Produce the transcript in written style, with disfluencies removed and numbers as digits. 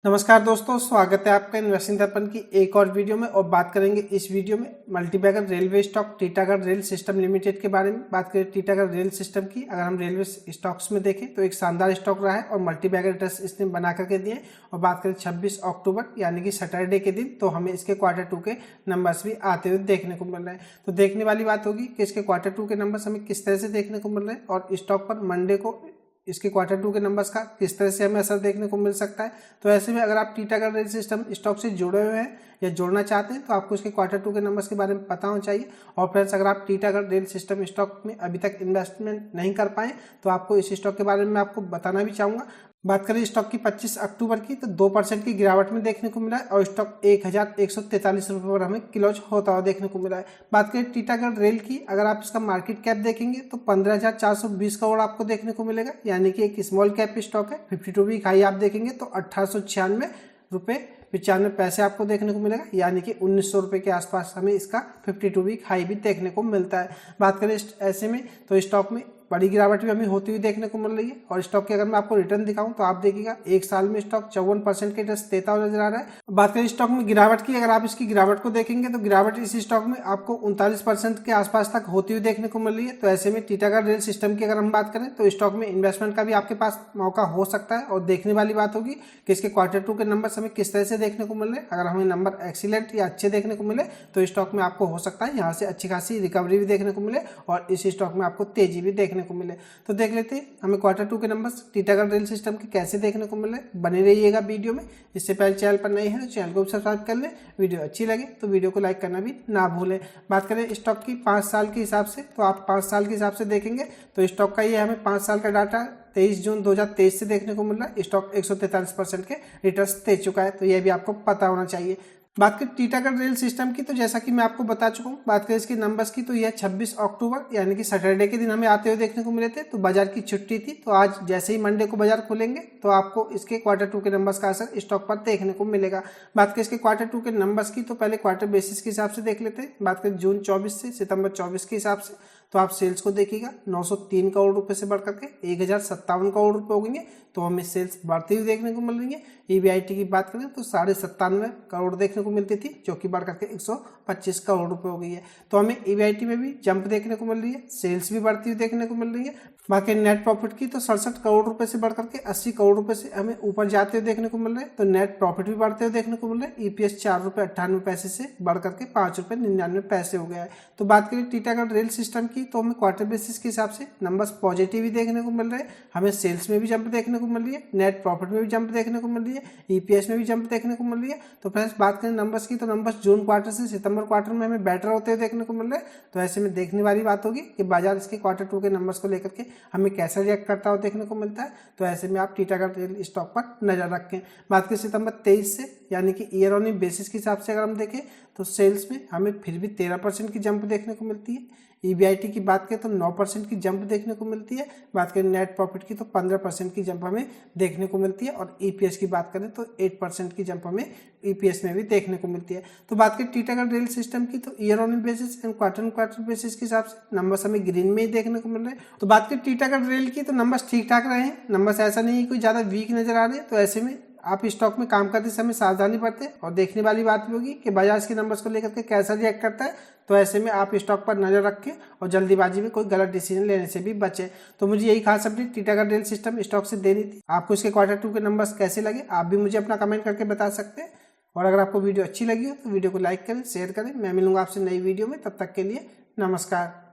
नमस्कार दोस्तों, स्वागत है आपका इन्वेस्टिंग दर्पण की एक और वीडियो में। और बात करेंगे इस वीडियो में multibagger railway stock Titagarh rail system limited के बारे में। बात करें टीटागढ़ रेल सिस्टम की, अगर हम रेलवे स्टॉक्स में देखें तो एक शानदार स्टॉक रहा है और मल्टीबैगर ट्रस्ट इसने बना करके दिए। और बात करें 26 अक्टूबर यानी कि सैटरडे के दिन, तो हमें इसके Q2 के नंबर्स भी आते हुए देखने को मिल रहे हैं। तो देखने वाली बात होगी कि इसके Q2 के नंबर्स हमें किस तरह से देखने को मिल रहे हैं और स्टॉक पर मंडे को इसके Q2 के नंबर्स का किस तरह से हमें असर देखने को मिल सकता है। तो ऐसे में अगर आप टीटागढ़ रेल सिस्टम स्टॉक से जुड़े हुए हैं या जोड़ना चाहते हैं तो आपको इसके Q2 के नंबर्स के बारे में पता होना चाहिए। और फ्रेंड्स, अगर आप टीटागढ़ रेल सिस्टम स्टॉक में अभी तक इन्वेस्टमेंट नहीं कर पाए तो आपको इस स्टॉक के बारे में आपको बताना भी चाहूँगा। बात करें स्टॉक की 25 अक्टूबर की, तो 2% की गिरावट में देखने को मिला है और स्टॉक 1143 रुपये पर हमें क्लोज होता हुआ देखने को मिला है। बात करें टीटागढ़ रेल की, अगर आप इसका मार्केट कैप देखेंगे तो 15,420 करोड़ आपको देखने को मिलेगा, यानी कि एक स्मॉल कैप स्टॉक है। 52 वीक हाई आप देखेंगे तो 1896 रुपये 95 पैसे आपको देखने को मिलेगा, यानी कि 1900 रुपये के आसपास हमें इसका 52 वीक हाई भी देखने को मिलता है। बात करें ऐसे में तो स्टॉक में बड़ी गिरावट भी हमें होती हुई देखने को मिल रही है। और स्टॉक के अगर मैं आपको रिटर्न दिखाऊं तो आप देखिएगा एक साल में स्टॉक 54% के रिटर्न देता हुआ नजर आ रहा है। बात करें स्टॉक में गिरावट की, अगर आप इसकी गिरावट को देखेंगे तो गिरावट इस स्टॉक में आपको 39% के आसपास तक होती हुई देखने को मिल रही है। तो ऐसे में टीटागढ़ रेल सिस्टम की अगर हम बात करें तो स्टॉक में इन्वेस्टमेंट का भी आपके पास मौका हो सकता है। और देखने वाली बात होगी कि इसके Q2 के नंबर हमें किस तरह से देखने को मिल रहे हैं। अगर हमें नंबर एक्सीलेंट या अच्छे देखने को मिले तो स्टॉक में आपको हो सकता है यहाँ से अच्छी खासी रिकवरी भी देखने को मिले और इस स्टॉक में आपको तेजी भी देखने को मिले। तो देख लेते हैं हमें Q2 के नंबर्स टीटागढ़ रेल सिस्टम के कैसे देखने को मिल रहे हैं। बने रहिएगा वीडियो में। इससे पहले चैनल पर नए हैं तो चैनल को सब्सक्राइब कर लें। वीडियो अच्छी लगे तो वीडियो को लाइक करना भी ना भूलें। बात करें स्टॉक की 5 साल के हिसाब से, तो आप 5 साल के हिसाब से देखेंगे तो स्टॉक का ये हमें 5 साल का डाटा 23 जून 2023 से देखने को मिल रहा है। स्टॉक 143% के रिटर्न्स दे चुका है, तो यह भी आपको पता होना चाहिए। बात करें टीटागढ़ रेल सिस्टम की, तो जैसा कि मैं आपको बता चुका हूँ, बात करें इसके नंबर्स की तो यह 26 अक्टूबर यानी कि सैटरडे के दिन हमें आते हुए देखने को मिले थे। तो बाजार की छुट्टी थी, तो आज जैसे ही मंडे को बाजार खुलेंगे तो आपको इसके Q2 के नंबर्स का असर स्टॉक पर देखने को मिलेगा। बात करें इसके Q2 के नंबर्स की, तो पहले क्वार्टर बेसिस के हिसाब से देख लेते हैं। बात करें जून 24 से सितंबर 24 के हिसाब से, तो आप सेल्स को देखिएगा 903 करोड़ रुपए से बढ़कर के 1057 करोड़ रुपए हो गई है। तो हमें सेल्स बढ़ती हुई देखने को मिल रही है। EBIT की बात करें तो 97.5 करोड़ देखने को मिलती थी, जो कि बढ़कर के 125 करोड़ रुपए हो गई है। तो हमें EBIT में भी जंप देखने को मिल रही है, सेल्स भी बढ़ती हुई देखने को मिल रही है। बाकी नेट प्रॉफिट की तो 67 करोड़ रुपए से बढ़कर के 80 करोड़ रुपए से हमें ऊपर जाते हुए देखने को मिल रहे हैं। तो नेट प्रॉफिट भी बढ़ते हुए देखने को मिल रहे हैं। EPS 4.98 से बढ़कर के 5.99 हो गया है। तो बात करें टीटागढ़ रेल सिस्टम की, तो हमें क्वार्टर बेसिस के हिसाब से नंबर्स पॉजिटिव ही देखने को मिल रहे हैं। हमें सेल्स में भी जंप देखने को मिल रही है, नेट प्रॉफिट में भी जंप देखने को मिल रही है, EPS में भी जंप देखने को मिल रही है। तो फ्रेंड्स, बात करें नंबर्स की, तो नंबर्स जून क्वार्टर से सितंबर क्वार्टर में हमें बेटर होते हुए देखने को मिल रहे हैं। तो ऐसे में देखने वाली बात होगी कि बाजार इसके Q2 के नंबर्स को लेकर के हमें कैसा रिएक्ट करता हुआ देखने को मिलता है। तो ऐसे में आप टीटागढ़ रेल स्टॉक पर नजर रखें। बात करें सितंबर 23 से यानी कि ईयर ऑन बेसिस के हिसाब से अगर हम देखें तो सेल्स में हमें फिर भी 13% की जंप देखने को मिलती है। EBIT की बात करें तो 9% की जंप देखने को मिलती है। बात करें नेट प्रॉफिट की तो 15% की जंप हमें देखने को मिलती है। और EPS की बात करें तो 8% की जंप हमें EPS में भी देखने को मिलती है। तो बात करें टीटागढ़ रेल सिस्टम की, तो year on basis and quarter basis के हिसाब से नंबर्स हमें ग्रीन में ही देखने को मिल रहे हैं। तो बात करें टीटागढ़ रेल की, तो नंबर्स ठीक ठाक रहे हैं। नंबर्स ऐसा नहीं है कोई ज़्यादा वीक नजर आ रहे हैं। तो ऐसे में आप स्टॉक में काम करते समय सावधानी बरतें। और देखने वाली बात भी होगी कि बाजार के नंबर्स को लेकर के कैसा रिएक्ट करता है। तो ऐसे में आप स्टॉक पर नजर रखें और जल्दीबाजी में कोई गलत डिसीजन लेने से भी बचें। तो मुझे यही खास update Titagarh rail system stock से देनी थी। आपको इसके Q2 के नंबर्स कैसे लगे आप भी मुझे अपना कमेंट करके बता सकते हैं। और अगर आपको वीडियो अच्छी लगी हो तो वीडियो को लाइक करें, शेयर करें। मैं मिलूंगा आपसे नई वीडियो में, तब तक के लिए नमस्कार।